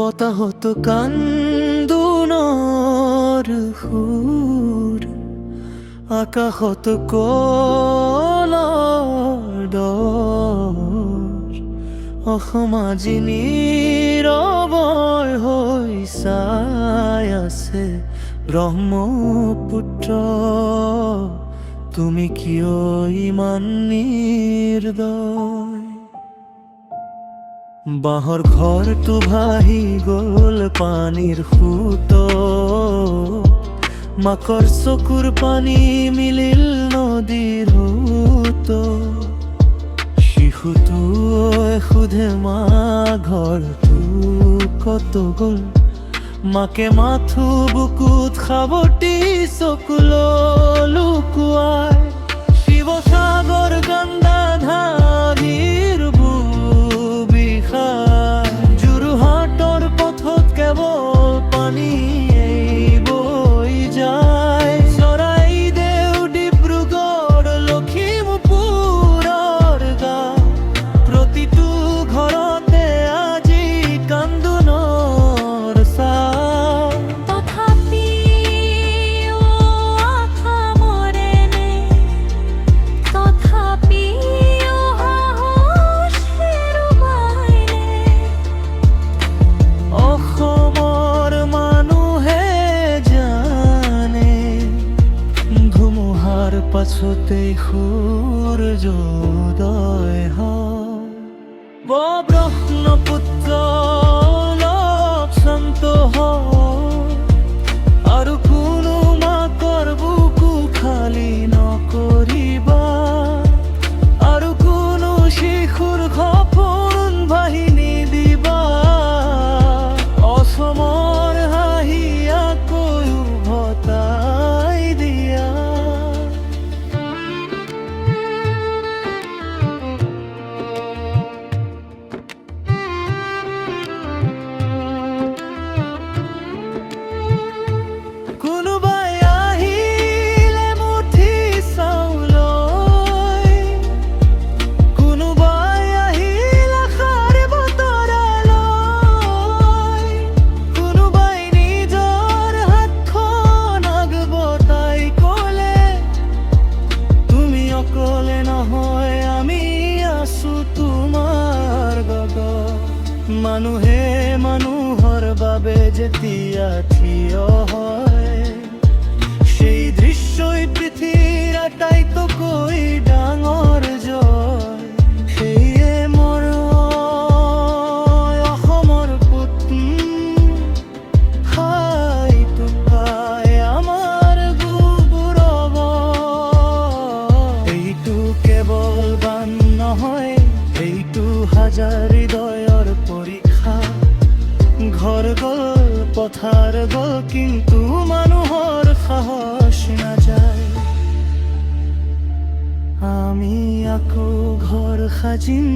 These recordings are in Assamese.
হতাহত কান্দোনৰ সুৰ আকাশত কলৰ দৰ অসমাজি নীৰৱই হৈ চাই আছে ব্ৰহ্মপুত্ৰ। তুমি কিয় ইমান নিৰ্দয়? বাঁহৰ ঘৰটো ভাহি গ'ল পানীৰ সোঁত, মাকৰ চকুৰ পানী মিলিল নদীৰ সোঁত। শিশুটোৱে সোধে মা ঘৰটো কত গ'ল? মাকে মাথো বুকুত সাৱটি চকুলৈ লুকুৱাই। শিৱসাগৰ গংগাধাৰীৰ যোৰহাটৰ পথত কেৱল পানীয়েই বৈ যায়। চৰাইদেউ ডিব্ৰুগড় লখিমপুৰৰ গাঁও, প্ৰতিটো ঘৰতে আজি কান্দোনৰ ছাঁ। তথাপিও আশা মৰেনে, তথাপিও সাহস হেৰুৱাইনে। অসমৰ মানুহে জানে, ধুমুহাৰ পাছতেই সূৰ্যোদয় হয়। ব্ৰহ্মপুত্ৰ অলপ শান্ত হয়, আৰু কোনো মাকৰ বুকু খালী নকৰিবা, আৰু কোনো শিশুৰ সপোন ভাহি নিদিবা। অসমৰ হাঁহি আকৌ উভতাই দিয়া। কোনোবাই আহিলে মুঠি চাউলৈ, কোনোবাই আহিল আশাৰ বতৰালৈ, কোনোবাই নিজৰ হাতখন আগবঢ়াই ক'লে তুমি অকলে নহয়, আমি আছো তোমাৰ লগত। মানুহে মানুহৰ বাবে যেতিয়া থিয় হয়, সেই দৃশ্যই পৃথিৱীৰ আটাইতকৈ ডাঙৰ জয়। সেয়ে মোৰ অসমৰ হাইটো পাই আমাৰ গৌৰৱ। এইটো কেৱল গান নহয়, এইটো হাজাৰ হৃদয়ৰ পৰীক্ষা। ঘৰ গ'ল পথাৰ গ'ল, কিন্তু মানুহৰ সাহস নাযায়। আমি আকৌ ঘৰ সাজিম,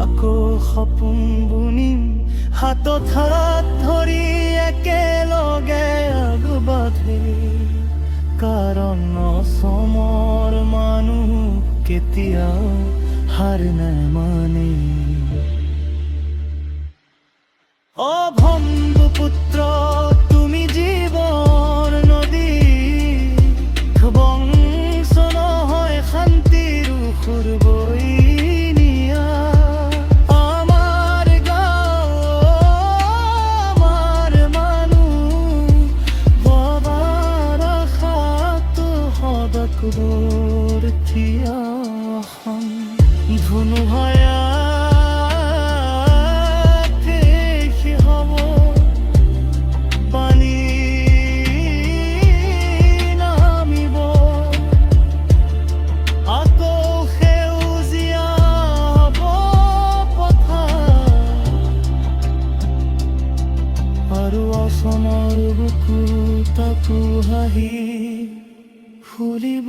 আকৌ সপোন বুনিম, হাতত হাত ধৰি একেলগে আগবাঢ়িম। কাৰণ অসমৰ মানুহ কেতিয়াও হাৰ নামানে। অ ব্ৰহ্মপুত্ৰ তুমি জীৱন নদী, বংশ নহয় শান্তিৰ সুৰ বৈ নিয়া। আমাৰ গাঁও আমাৰ মানুহ, বাবাৰ আশাটো সদাক থিয়া। ধুনুহায়া আৰু অসমৰ বুকু তাকো হাঁহি ফুলিব।